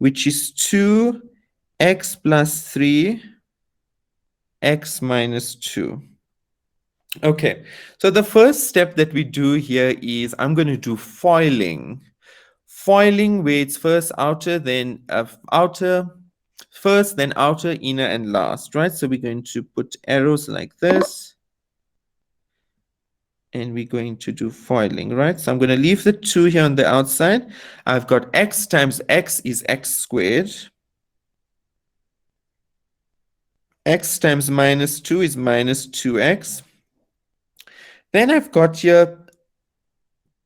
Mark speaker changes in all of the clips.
Speaker 1: which is 2x plus 3, x minus 2. Okay, so the first step that we do here is I'm going to do foiling. Foiling where it's first, outer, then outer, first, then outer, inner, and last, right? So we're going to put arrows like this. And we're going to do foiling, right? So I'm going to leave the 2 here on the outside. I've got x times x is x squared. X times minus 2 is minus 2x. Then I've got here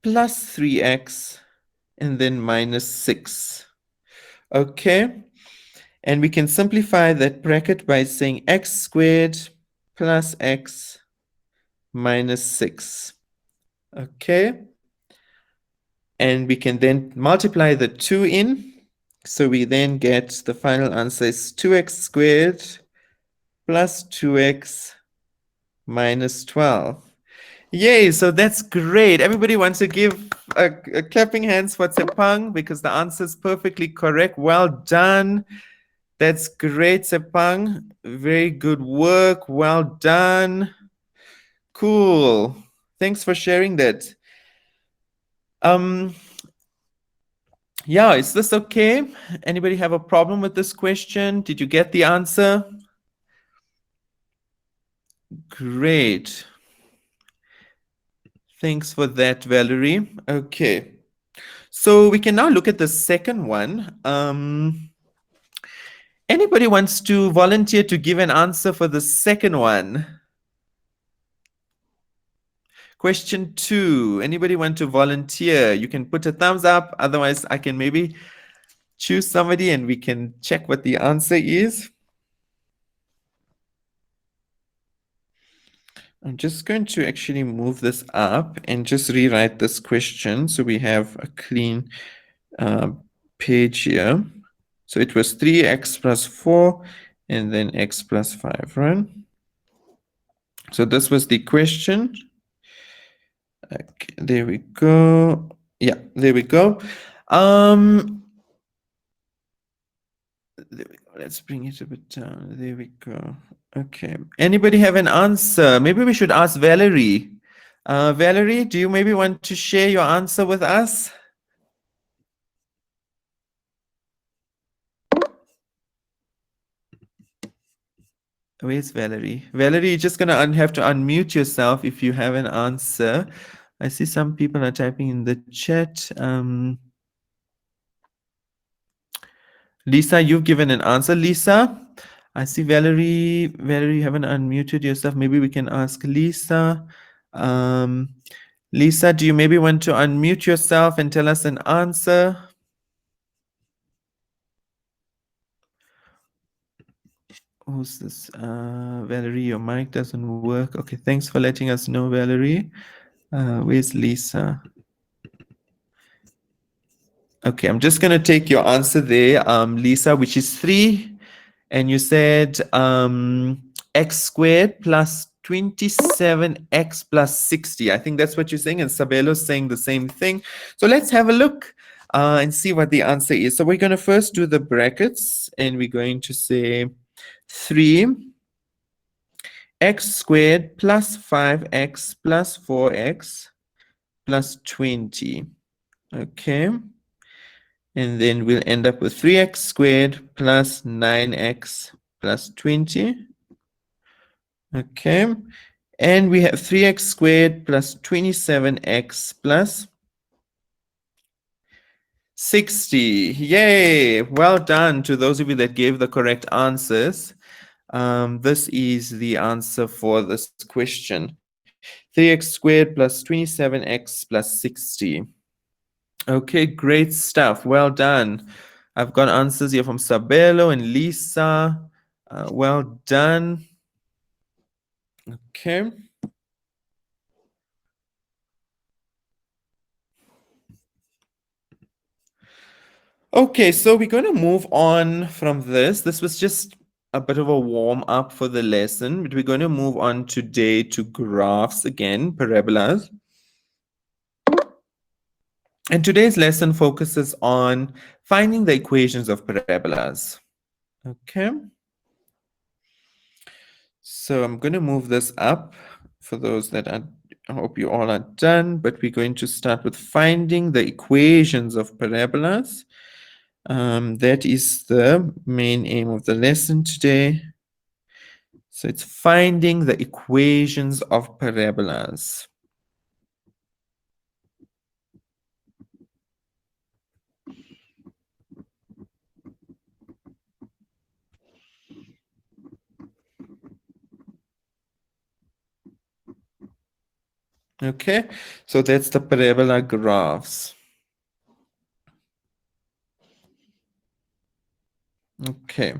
Speaker 1: plus 3x and then minus 6. Okay. And we can simplify that bracket by saying x squared plus x minus 6. Okay. And we can then multiply the 2 in. So we then get the final answer is 2x squared plus 2x minus 12. Yay, so that's great. Everybody wants to give a clapping hands for Tsepang because the answer is perfectly correct. Well done. That's great, Tsepang. Very good work. Well done. Cool. Thanks for sharing that. Yeah, is this okay? Anybody have a problem with this question? Did you get the answer? Great. Thanks for that, Valerie. Okay. So we can now look at the second one. Anybody wants to volunteer to give an answer for the second one? Question 2. Anybody want to volunteer? You can put a thumbs up. Otherwise, I can maybe choose somebody and we can check what the answer is. I'm just going to actually move this up and just rewrite this question so we have a clean page here. So it was 3x plus 4 and then x plus 5, right? So this was the question. Okay, there we go. Yeah, there we go. There we go. Let's bring it a bit down. There we go. Okay. Anybody have an answer? Maybe we should ask Valerie. Valerie, do you maybe want to share your answer with us? Where's Valerie? Valerie, you're just going to have to unmute yourself if you have an answer. I see some people are typing in the chat. Lisa, you've given an answer. Lisa, I see Valerie. Valerie, you haven't unmuted yourself. Maybe we can ask Lisa. Lisa, do you maybe want to unmute yourself and tell us an answer? Who's this? Valerie, your mic doesn't work. Okay, thanks for letting us know, Valerie. Where's Lisa? Okay, I'm just going to take your answer there, Lisa, which is 3. And you said x squared plus 27x plus 60. I think that's what you're saying. And Sabelo's saying the same thing. So let's have a look and see what the answer is. So we're going to first do the brackets. And we're going to say 3 x squared plus 5x plus 4x plus 20. Okay. And then we'll end up with 3x squared plus 9x plus 20. Okay. And we have 3x squared plus 27x plus 60. Yay! Well done to those of you that gave the correct answers. This is the answer for this question. 3x squared plus 27x plus 60. Okay, great stuff. Well done. I've got answers here from Sabelo and Lisa. Well done. Okay. Okay, so we're going to move on from this. This was just a bit of a warm up for the lesson, but we're going to move on today to graphs again, parabolas. And today's lesson focuses on finding the equations of parabolas. Okay. So I'm going to move this up for those that are, I hope you all are done, but we're going to start with finding the equations of parabolas. That is the main aim of the lesson today. So it's finding the equations of parabolas. Okay, so that's the parabola graphs. Okay,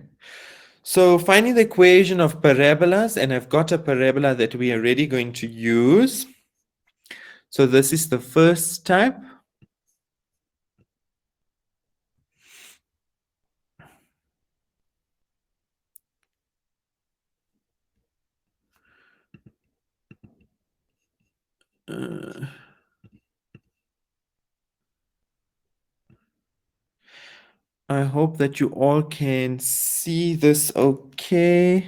Speaker 1: so finding the equation of parabolas, and I've got a parabola that we are already going to use. So this is the first type. I hope that you all can see this okay.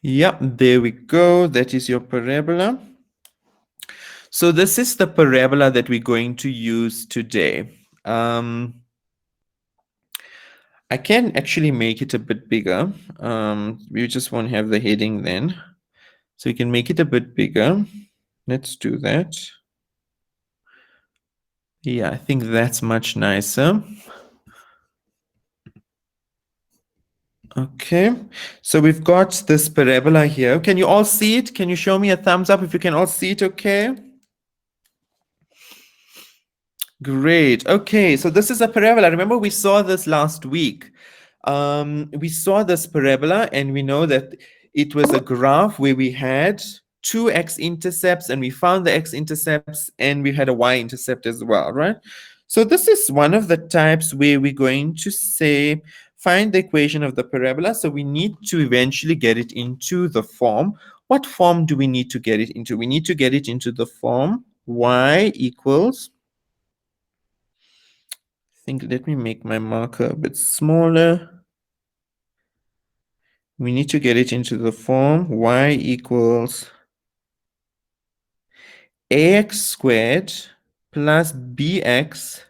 Speaker 1: Yep, there we go. That is your parabola. So this is the parabola that we're going to use today. I can actually make it a bit bigger. We just won't have the heading then. So you can make it a bit bigger. Let's do that. Yeah, I think that's much nicer. Okay, so we've got this parabola here. Can you all see it? Can you show me a thumbs up if you can all see it okay? Great. Okay, so this is a parabola. Remember we saw this last week. We saw this parabola and we know that it was a graph where we had two x-intercepts and we found the x-intercepts and we had a y-intercept as well, right? So this is one of the types where we're going to say, find the equation of the parabola. So we need to eventually get it into the form. What form do we need to get it into? We need to get it into the form y equals, let me make my marker a bit smaller. We need to get it into the form y equals ax squared plus bx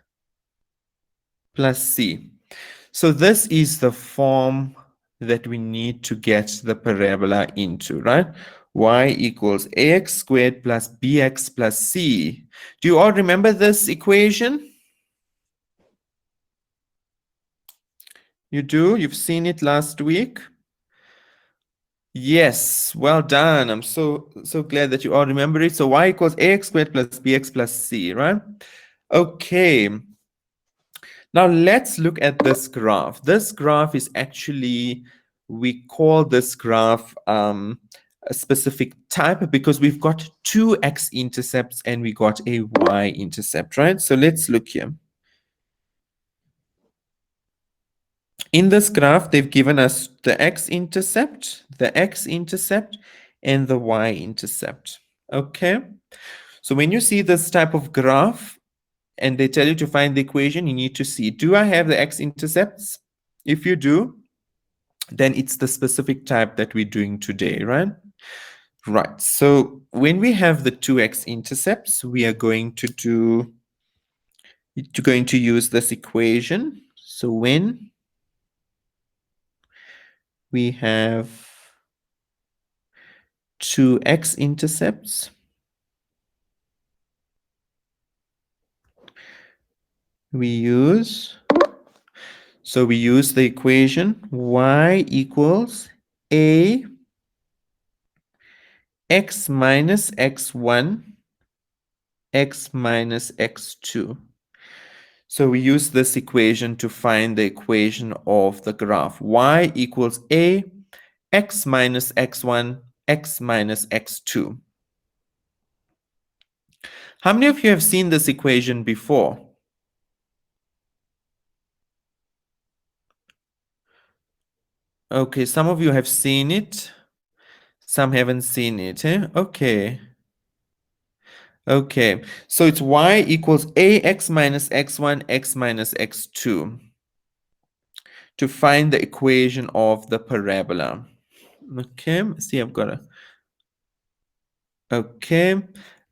Speaker 1: plus c. So this is the form that we need to get the parabola into, right? Y equals ax squared plus bx plus c. Do you all remember this equation? You do? You've seen it last week? Yes, well done. I'm so glad that you all remember it. So y equals ax squared plus bx plus c, right? Okay. Now let's look at this graph. This graph is actually, we call this graph a specific type because we've got two x-intercepts and we got a y-intercept, right? So let's look here. In this graph, they've given us the x-intercept, and the y-intercept. Okay. So when you see this type of graph and they tell you to find the equation, you need to see, do I have the x-intercepts? If you do, then it's the specific type that we're doing today, right? Right. So when we have the two x-intercepts, we are going to use this equation. So when we have two x-intercepts, we use the equation y equals a x minus x1 x minus x2. So we use this equation to find the equation of the graph y equals a x minus x1 x minus x2. How many of you have seen this equation before? Okay, some of you have seen it. Some haven't seen it. Eh? Okay. Okay. So it's y equals ax minus x1, x minus x2 to find the equation of the parabola. Okay. See, I've got a. Okay.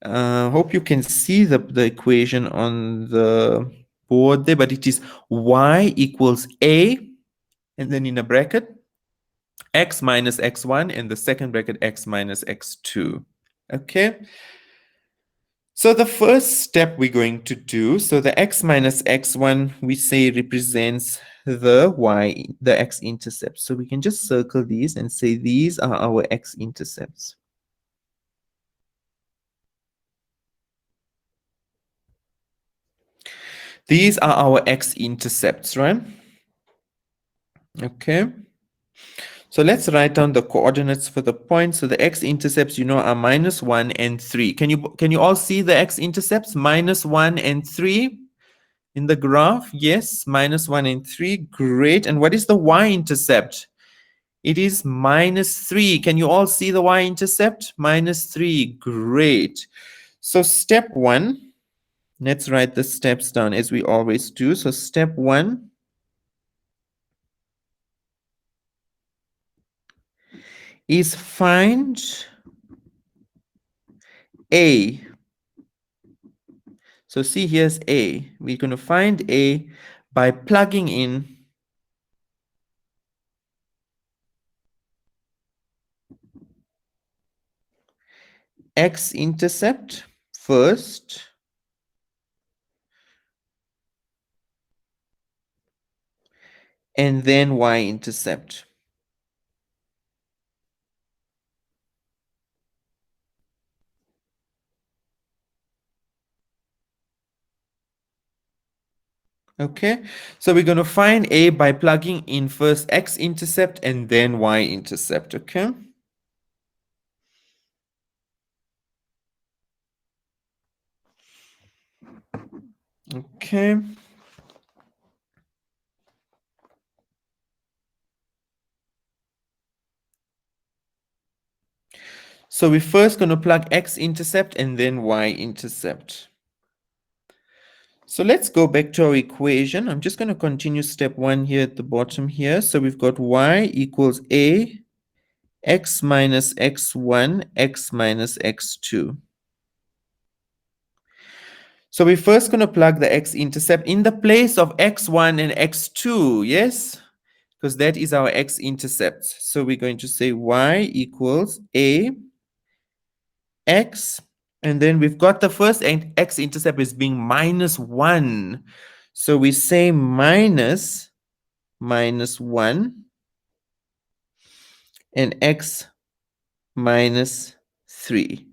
Speaker 1: Hope you can see the equation on the board there, but it is y equals a, and then in a bracket, x minus x1, and the second bracket, x minus x2. Okay. So the first step we're going to do, so the x minus x1, we say represents the y, the x-intercept. So we can just circle these and say these are our x-intercepts. These are our x-intercepts, right? Okay. So let's write down the coordinates for the points. So the x-intercepts, you know, are -1 and 3. Can you all see the x-intercepts? -1 and 3 in the graph? Yes, -1 and 3. Great. And what is the y-intercept? It is -3. Can you all see the y-intercept? -3. Great. So step 1, let's write the steps down as we always do. So step 1 is find A. So see, here's A. We're going to find A by plugging in x-intercept first, and then y-intercept. Okay, so we're going to find A by plugging in first x-intercept and then y-intercept, okay? Okay. So we're first going to plug x-intercept and then y-intercept. So let's go back to our equation. I'm just going to continue step 1 here at the bottom here. So we've got y equals A, x minus x1, x minus x2. So we're first going to plug the x-intercept in the place of x1 and x2, yes? Because that is our x-intercept. So we're going to say y equals A, x, and then we've got the first x-intercept is being -1. So we say minus 1 and x minus 3.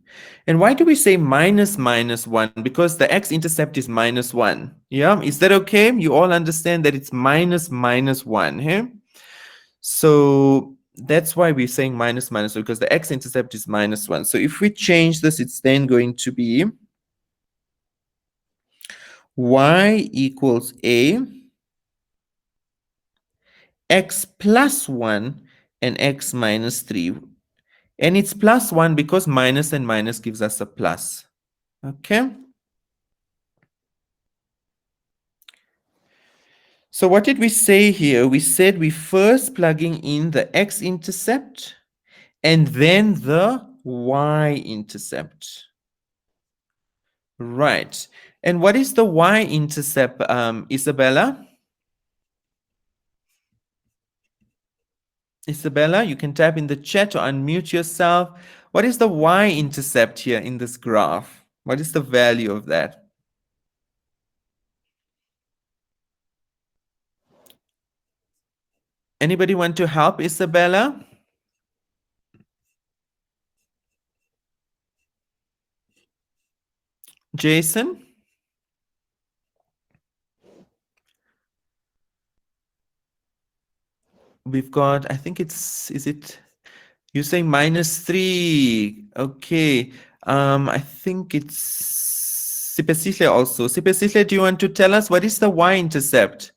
Speaker 1: And why do we say -1? Because the x-intercept is -1. Yeah, is that okay? You all understand that it's -1, hey? So that's why we're saying minus, because the x-intercept is -1. So if we change this, it's then going to be y equals A, x plus 1, and x minus 3. And it's +1 because minus and minus gives us a plus. Okay. So what did we say here? We said we first plugging in the x-intercept and then the y-intercept. Right. And what is the y-intercept, Isabella? Isabella, you can type in the chat or unmute yourself. What is the y-intercept here in this graph? What is the value of that? Anybody want to help Isabella? Jason? We've got, I think it's, is it, you're saying -3. Okay. I think it's Sipesihle also. Sipesihle, do you want to tell us what is the y-intercept?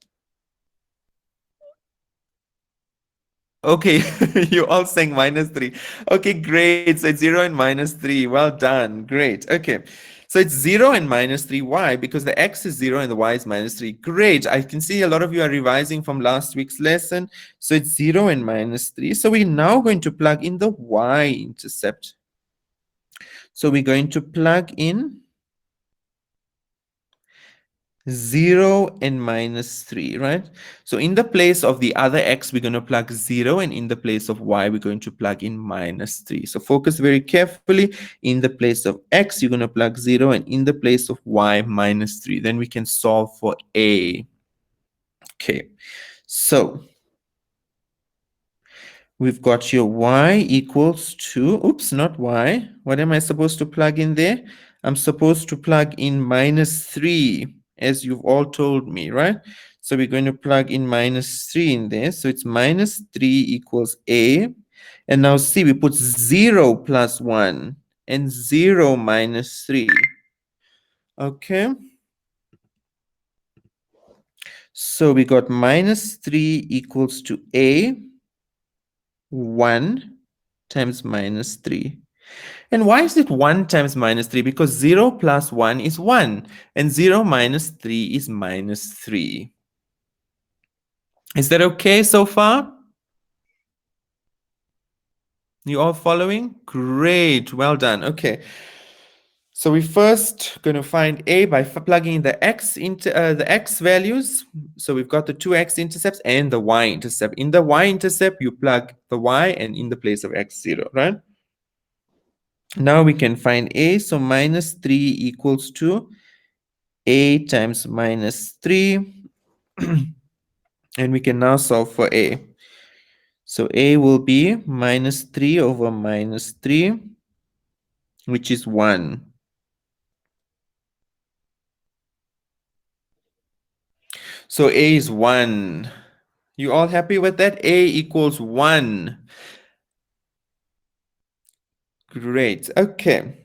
Speaker 1: Okay, you're all saying minus 3. Okay, great. So it's 0 and minus 3. Well done. Great. Okay. So it's 0 and minus 3. Why? Because the x is 0 and the y is minus 3. Great. I can see a lot of you are revising from last week's lesson. So it's 0 and minus 3. So we're now going to plug in the y-intercept. So we're going to plug in 0 and minus 3, right? So in the place of the other x, we're going to plug 0, and in the place of y, we're going to plug in minus 3. So focus very carefully. In the place of x, you're going to plug 0, and in the place of y, minus 3. Then we can solve for a. Okay, so we've got your y equals to, oops, not y. What am I supposed to plug in there? I'm supposed to plug in minus 3, as you've all told me, right? So we're going to plug in minus 3 in there. So it's minus 3 equals a. And now see, we put 0 plus 1 and 0 minus 3. Okay. So we got minus 3 equals to a 1 times minus 3. And why is it 1 times minus 3? Because 0 plus 1 is 1, and 0 minus 3 is minus 3. Is that okay so far? You all following? Great, well done. Okay. So we're first going to find a by plugging in the x into the x values. So we've got the two x-intercepts and the y-intercept. In the y-intercept, you plug the y, and in the place of x, 0, right? Now we can find a. So minus 3 equals to a times minus 3. And we can now solve for a. So a will be minus 3 over minus 3, which is 1. So a is 1. You all happy with that? A equals 1. Great. Okay.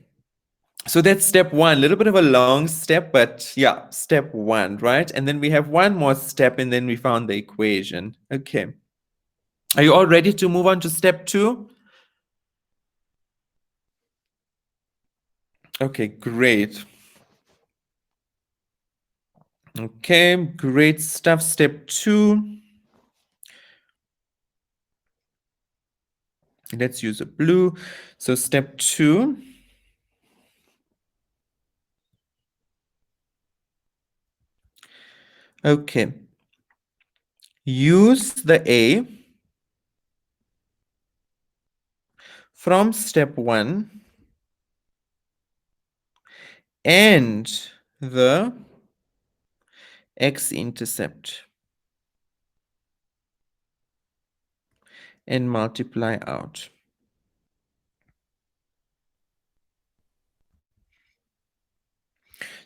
Speaker 1: So that's step 1. A little bit of a long step, but yeah, step 1, right? And then we have one more step, and then we found the equation. Okay. Are you all ready to move on to step 2? Okay, great. Okay, great stuff. Step 2. Let's use a blue. So step 2. Okay. Use the A from step 1 and the x-intercept and multiply out.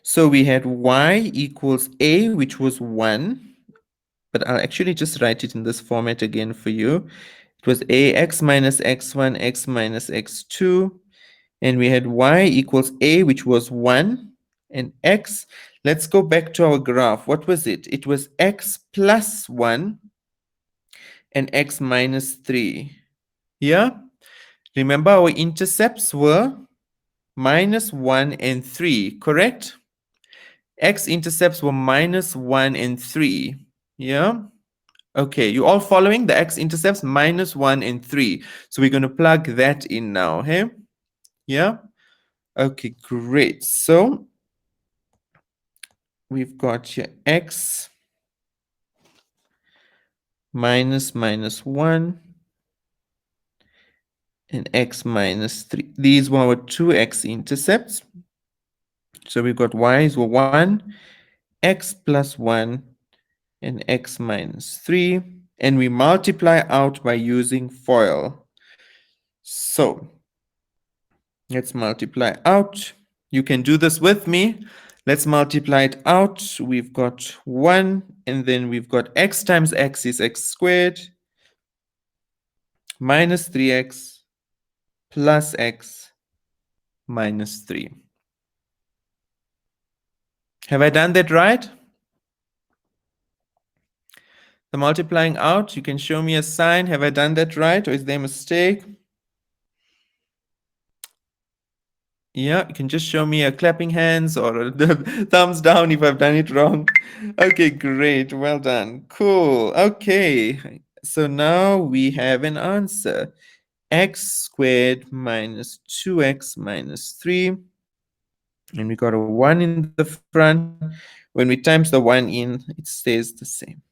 Speaker 1: So we had y equals a, which was 1, but I'll actually just write it in this format again for you. It was ax minus x1, x minus x2, and we had y equals a, which was 1, and x. Let's go back to our graph. What was it? It was x plus 1 and x minus 3. Yeah? Remember, our intercepts were minus 1 and 3, correct? X-intercepts were minus 1 and 3. Yeah? Okay, you all following? The x-intercepts minus 1 and 3. So we're going to plug that in now, hey? Yeah? Okay, great. So we've got here x minus minus 1 and x minus 3. These were our two x-intercepts. So we've got y is 1, x plus 1, and x minus 3. And we multiply out by using FOIL. So let's multiply out. You can do this with me. Let's multiply it out. We've got 1, and then we've got x times x is x squared minus 3x plus x minus 3. Have I done that right? The multiplying out, you can show me a sign. Have I done that right, or is there a mistake? Yeah, you can just show me a clapping hands or a thumbs down if I've done it wrong. Okay, great. Well done. Cool. Okay. So now we have an answer. X squared minus 2x minus 3. And we got a 1 in the front. When we times the 1 in, it stays the same.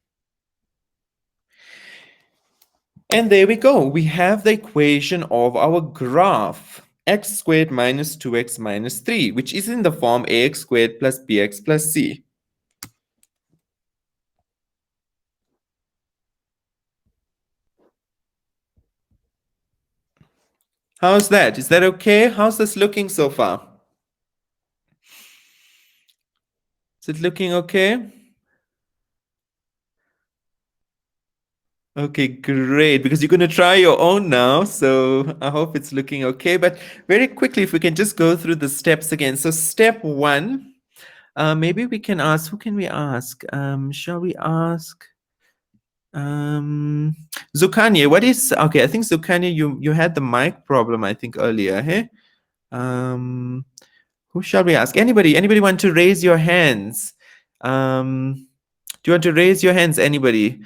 Speaker 1: And there we go. We have the equation of our graph. X squared minus 2x minus 3, which is in the form ax squared plus bx plus c. How's that? Is that okay? How's this looking so far? Is it looking okay? Okay, great. Because you're going to try your own now. So I hope it's looking okay. But very quickly, if we can just go through the steps again. So step 1, maybe we can ask, who can we ask? Shall we ask? Zukanya, what is, okay, I think Zukanya, you had the mic problem, I think, earlier, hey? Who shall we ask? Anybody want to raise your hands? Do you want to raise your hands, anybody?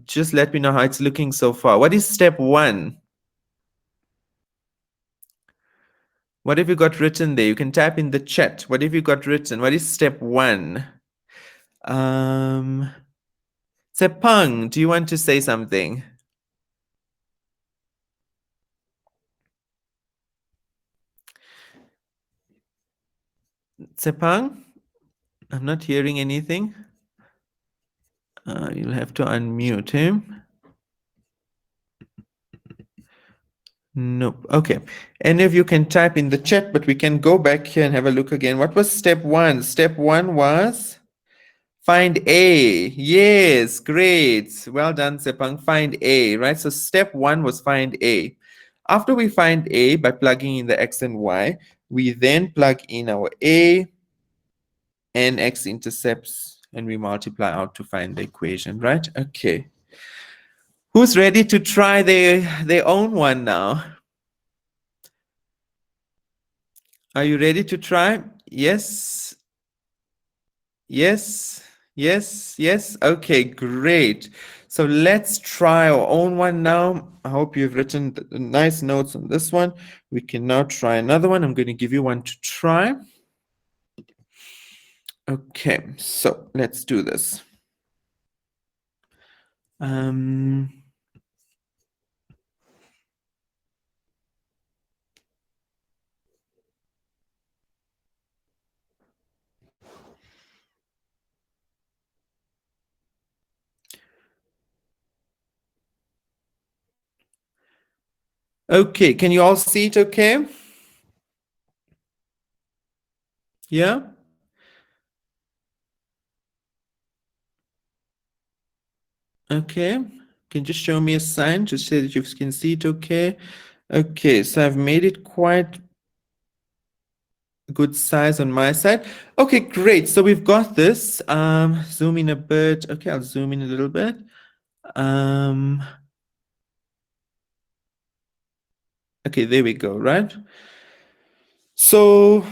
Speaker 1: Just let me know how it's looking so far. What is step 1? What have you got written there? You can type in the chat. What have you got written? What is step 1? Sepang, do you want to say something? Sepang? I'm not hearing anything. You'll have to unmute him. Nope. Okay. Any of you can type in the chat, but we can go back here and have a look again. What was step 1? Step 1 was find A. Yes, great. Well done, Sepang. Find A, right? So step 1 was find A. After we find A by plugging in the X and Y, we then plug in our A and X intercepts and we multiply out to find the equation, right? Okay. Who's ready to try their own one now? Are you ready to try? Yes. Yes. Yes. Yes. Okay, great. So let's try our own one now. I hope you've written nice notes on this one. We can now try another one. I'm going to give you one to try. Okay, so let's do this. Okay, can you all see it okay? Yeah? Okay. Can you just show me a sign to say that you can see it okay? Okay, so I've made it quite good size on my side. Okay, great. So we've got this. Zoom in a bit. Okay, I'll zoom in a little bit. Okay, there we go, right? So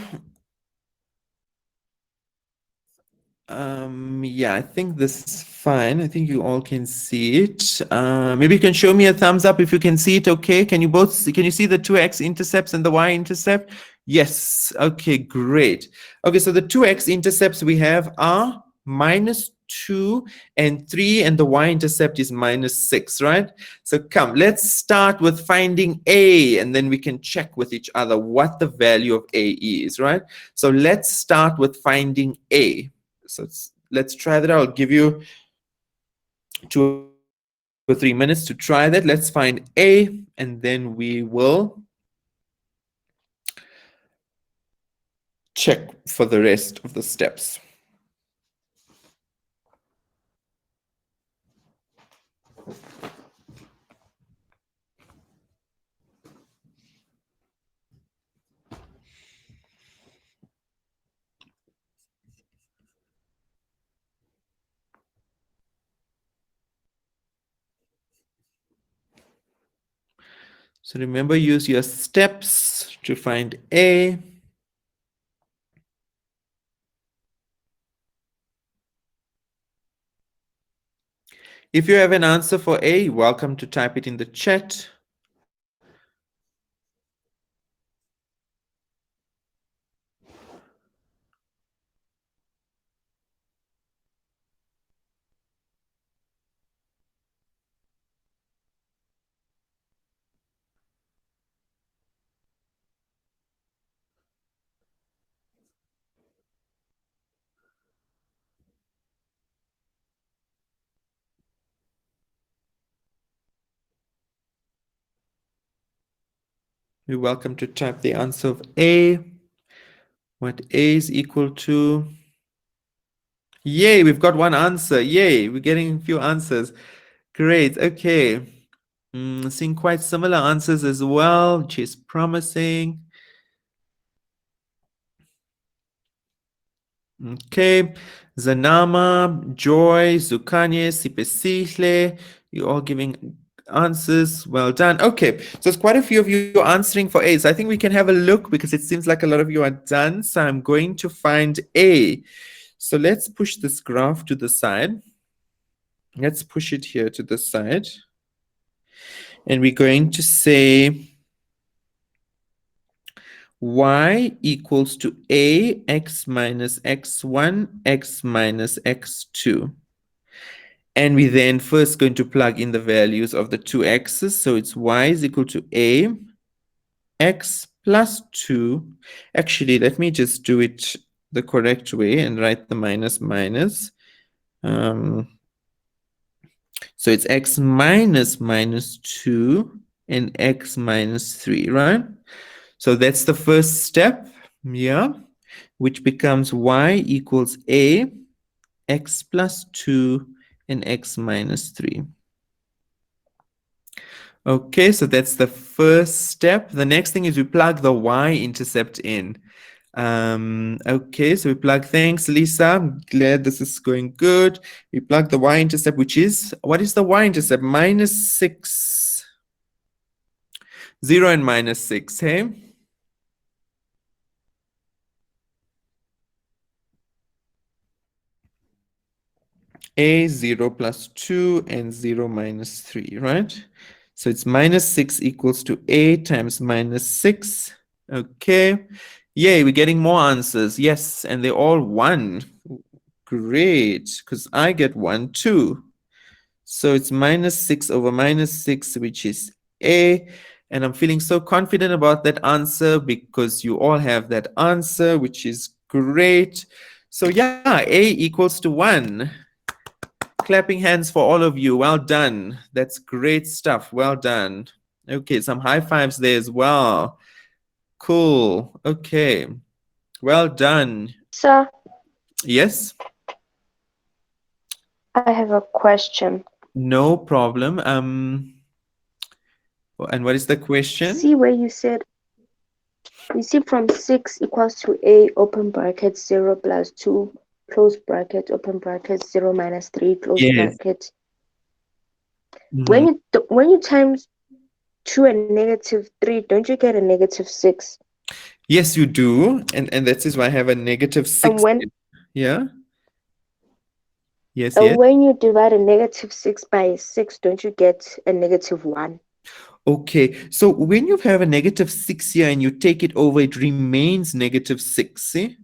Speaker 1: yeah, I think this is fine. I think you all can see it. Maybe you can show me a thumbs up if you can see it. Okay, can you both see, can you see the 2x intercepts and the y intercept? Yes. Okay, great. Okay, so the 2x intercepts we have are -2 and 3, and the y intercept is -6, right? So come, let's start with finding a, and then we can check with each other what the value of a is, right? So let's start with finding a. So let's try that. I'll give you 2 or 3 minutes to try that. Let's find A, and then we will check for the rest of the steps. So remember, use your steps to find A. If you have an answer for A, you're welcome to type it in the chat. You're welcome to type the answer of A, what A is equal to. Yay, we've got one answer. Yay, we're getting a few answers. Great, okay. Seeing quite similar answers as well, which is promising. Okay, Zanama, Joy, Zukanye, Sipesihle, you're all giving answers. Well done. Okay, so it's quite a few of you answering for A. So I think we can have a look because it seems like a lot of you are done. So I'm going to find A. So let's push this graph to the side. Let's push it here to the side. And we're going to say y equals to a x minus x1, x minus x2. And we then first going to plug in the values of the two x's. So it's y is equal to a x plus 2. Actually, let me just do it the correct way and write the minus minus. So it's x minus minus 2 and x minus 3, right? So that's the first step, yeah, which becomes y equals a x plus 2 and x minus 3. Okay, so that's the first step. The next thing is we plug the y-intercept in. Okay, so we plug, thanks Lisa, I'm glad this is going good. We plug the y-intercept, which is, what is the y-intercept? Minus 6. 0 and minus 6, hey? A 0 plus 2 and 0 minus 3, right? So it's minus 6 equals to A times minus 6. Okay. Yay, we're getting more answers. Yes, and they're all 1. Great, because I get 1 too. So it's minus 6 over minus 6, which is A. And I'm feeling so confident about that answer because you all have that answer, which is great. So yeah, A equals to 1. Clapping hands for all of you. Well done. That's great stuff. Well done. Okay, some high fives there as well. Cool. Okay. Well done.
Speaker 2: Sir,
Speaker 1: Yes?
Speaker 2: I have a question.
Speaker 1: No problem. And what is the
Speaker 2: See
Speaker 1: question?
Speaker 2: where you see from 6 equals to a open bracket 0 plus 2 close bracket open bracket 0 minus 3 close
Speaker 1: Yes.
Speaker 2: bracket.
Speaker 1: Mhm.
Speaker 2: When you times 2 and negative 3, don't you get a negative 6?
Speaker 1: Yes, you do. And that is why I have a negative
Speaker 2: And
Speaker 1: 6. Yeah? Yes, yes.
Speaker 2: when you divide a negative 6 by 6, don't you get a negative 1?
Speaker 1: Okay, so when you have a negative 6 here and you take it over, it remains negative 6, see?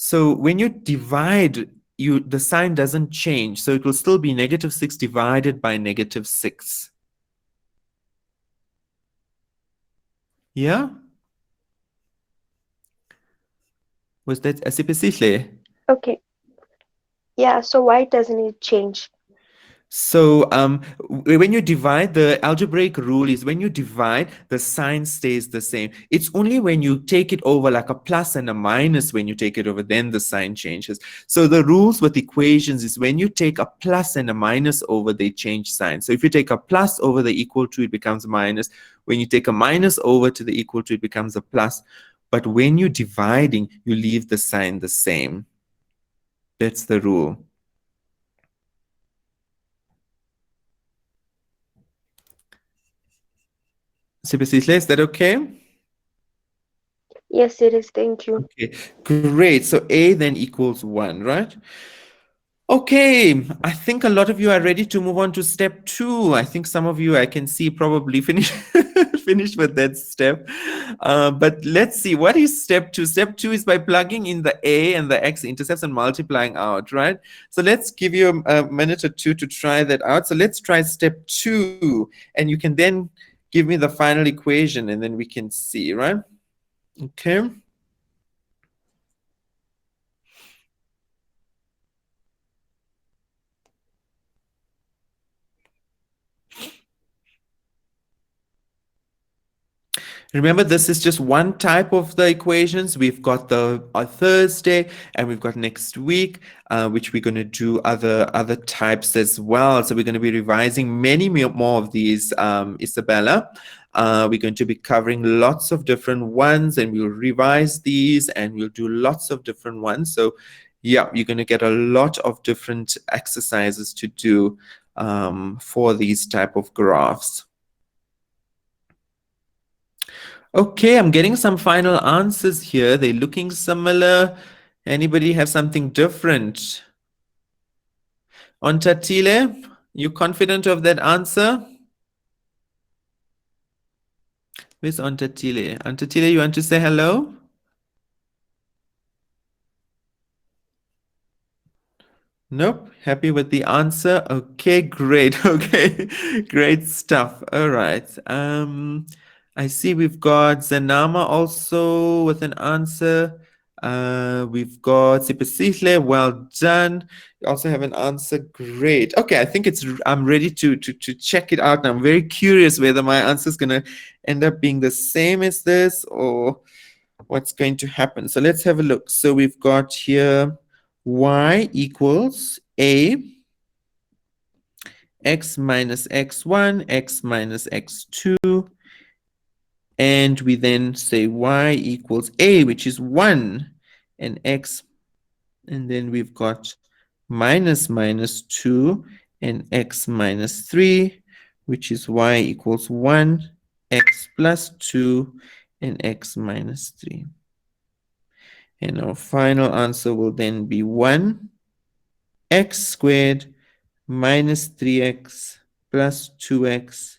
Speaker 1: So when you divide, the sign doesn't change. So it will still be negative 6 divided by negative 6. Yeah? Was that asipesihle?
Speaker 2: Okay. Yeah, so why doesn't it change?
Speaker 1: So when you divide, the algebraic rule is when you divide, the sign stays the same. It's only when you take it over, like a plus and a minus, when you take it over, then the sign changes. So the rules with equations is when you take a plus and a minus over, they change sign. So if you take a plus over the equal to, it becomes a minus. When you take a minus over to the equal to, it becomes a plus. But when you're dividing, you leave the sign the same. That's the rule. Sipisile, is that okay?
Speaker 2: Yes, it is. Thank you.
Speaker 1: Okay, great. So A then equals 1, right? Okay, I think a lot of you are ready to move on to step 2. I think some of you I can see probably finish finish with that step. But let's see, what is step 2? Step 2 is by plugging in the A and the x-intercepts and multiplying out, right? So let's give you a minute or two to try that out. So let's try step 2, and you can then give me the final equation, and then we can see, right? Okay. Remember, this is just one type of the equations. We've got the Thursday, and we've got next week, which we're going to do other types as well. So we're going to be revising many more of these, Isabella. We're going to be covering lots of different ones, and we'll revise these, and we'll do lots of different ones. So yeah, you're going to get a lot of different exercises to do for these type of graphs. Okay, I'm getting some final answers here. They're looking similar. Anybody have something different? On Tatile, you confident of that answer? Where's Antatile? Antatile, you want to say hello? Nope. Happy with the answer. Okay, great. Okay, great stuff. All right. I see we've got Zanama also with an answer. We've got Sipasihle. Well done. You also have an answer. Great. Okay, I think I'm ready to check it out. And I'm very curious whether my answer is gonna end up being the same as this or what's going to happen. So let's have a look. So we've got here y equals a x minus x1, x minus x2, and we then say y equals a, which is 1, and x, and then we've got minus minus 2 and x minus 3, which is y equals 1, x plus 2, and x minus 3. And our final answer will then be 1 x squared minus 3x plus 2x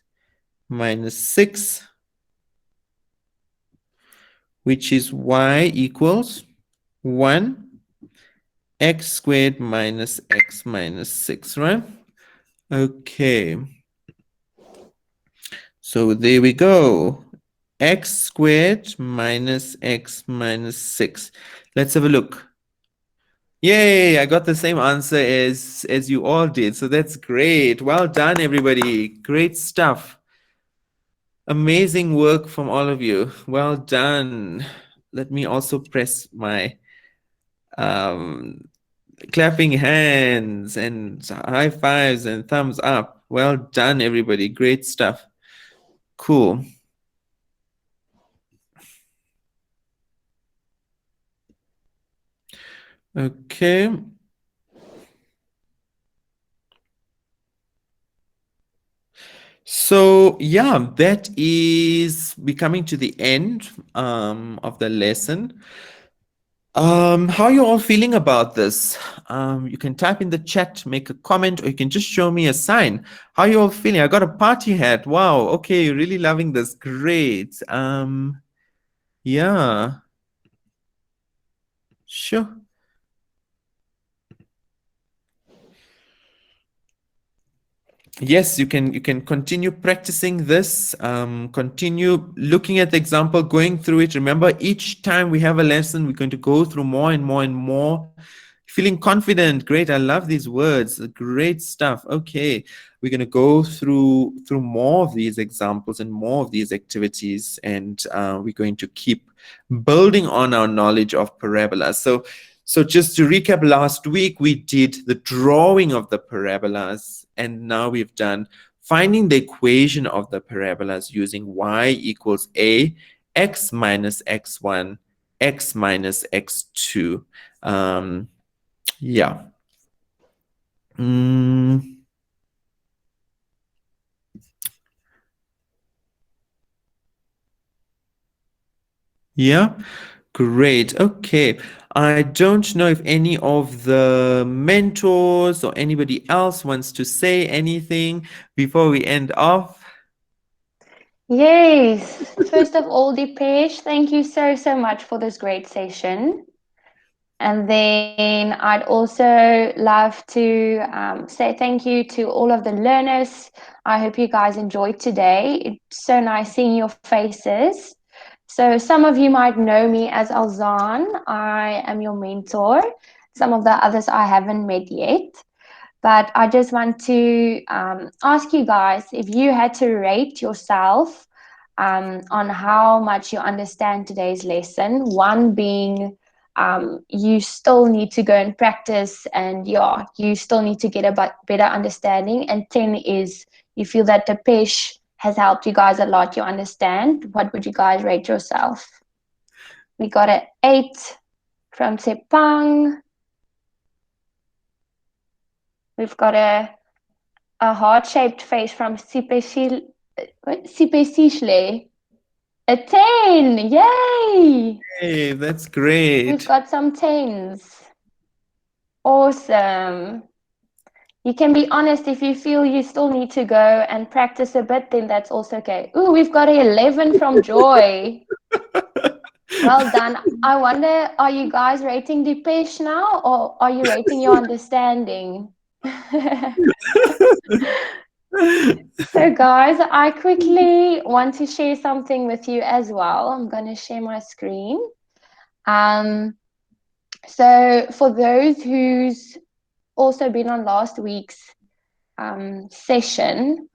Speaker 1: minus 6, which is y equals 1 x squared minus x minus 6, right? Okay. So there we go. X squared minus x minus 6. Let's have a look. Yay, I got the same answer as you all did. So that's great. Well done, everybody. Great stuff. Amazing work from all of you. Well done. Let me also press my um, clapping hands and high fives and thumbs up. Well done, everybody. Great stuff. Cool. Okay. So yeah, that is we coming to the end of the lesson. How are you all feeling about this? You can type in the chat, make a comment, or you can just show me a sign. How are you all feeling? I got a party hat. Wow. Okay, you're really loving this. Great. Yeah. Sure. Yes, you can continue practicing this, continue looking at the example, going through it. Remember, each time we have a lesson, we're going to go through more and more and more. Feeling confident. Great. I love these words. Great stuff. Okay, we're going to go through more of these examples and more of these activities, and we're going to keep building on our knowledge of parabolas. So just to recap, last week we did the drawing of the parabolas, and now we've done finding the equation of the parabolas using y equals a, x minus x1, x minus x2. Yeah. Mm. Yeah, great. Okay. I don't know if any of the mentors or anybody else wants to say anything before we end off.
Speaker 3: Yes. First of all, Deepesh, thank you so much for this great session. And then I'd also love to say thank you to all of the learners. I hope you guys enjoyed today. It's so nice seeing your faces. So, some of you might know me as Alzan. I am your mentor. Some of the others I haven't met yet. But I just want to ask you guys if you had to rate yourself on how much you understand today's lesson, one being you still need to go and practice, and yeah, you still need to get a better understanding, and 10 is you feel that the pesh has helped you guys a lot, you understand. What would you guys rate yourself? We got an 8 from Sepang. We've got a heart-shaped face from Sipesishle. A 10! Yay!
Speaker 1: Hey, that's
Speaker 3: We've
Speaker 1: great.
Speaker 3: got some 10s. Awesome. You can be honest if you feel you still need to go and practice a bit, then that's also okay. Ooh, we've got an 11 from Joy. Well done. I wonder, are you guys rating Depeche now, or are you rating your understanding? So, guys, I quickly want to share something with you as well. I'm going to share my screen. Um, so, for those who's also been on last week's session,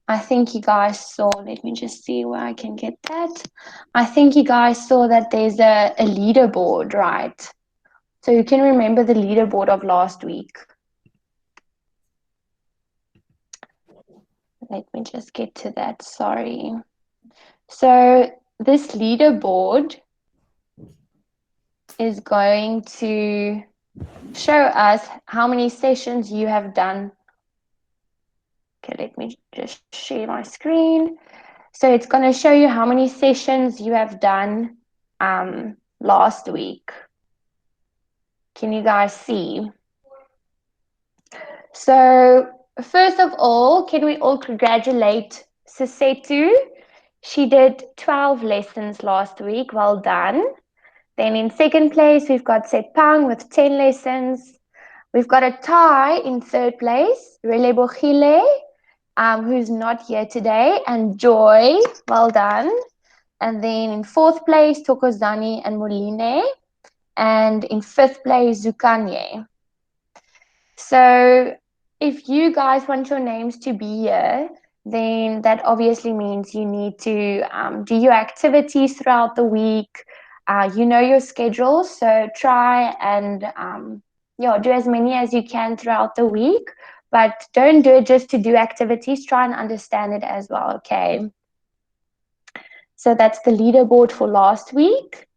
Speaker 3: I think you guys saw, let me just see where I can get that. I think you guys saw that there's a leaderboard, right? So, you can remember the leaderboard of last week. Let me just get to that. Sorry. So, this leaderboard is going to show us how many sessions you have done. Okay, let me just share my screen. So it's going to show you how many sessions you have done last week. Can you guys see? So first of all, can we all congratulate Sisetu? She did 12 lessons last week. Well done. Then in second place, we've got Sepang with 10 lessons. We've got a tie in third place, Relebogile, who's not here today, and Joy, well done. And then in fourth place, Tokozani and Moline. And in fifth place, Zukanye. So if you guys want your names to be here, then that obviously means you need to do your activities throughout the week. You know your schedule, so try and do as many as you can throughout the week, but don't do it just to do activities. Try and understand it as well, okay? So that's the leaderboard for last week.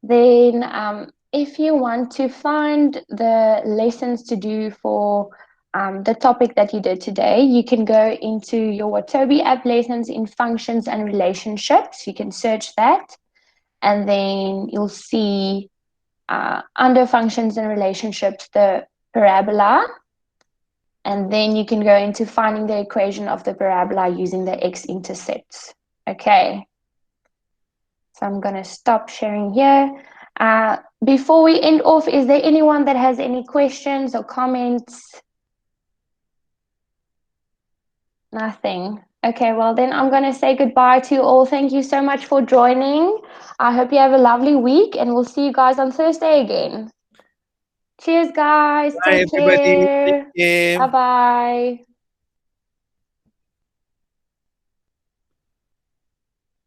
Speaker 3: Then if you want to find the lessons to do for the topic that you did today, you can go into your Watobi app lessons in functions and relationships. You can search that, and then you'll see under functions and relationships the parabola, and then you can go into finding the equation of the parabola using the x-intercepts. Okay. So I'm going to stop sharing here. Before we end off, is there anyone that has any questions or comments? Nothing. Okay, well then I'm going to say goodbye to you all. Thank you so much for joining. I hope you have a lovely week, and we'll see you guys on Thursday again. Cheers, guys.
Speaker 1: Bye,
Speaker 3: Take
Speaker 1: everybody. Take
Speaker 3: care.
Speaker 1: care.
Speaker 3: Bye-bye.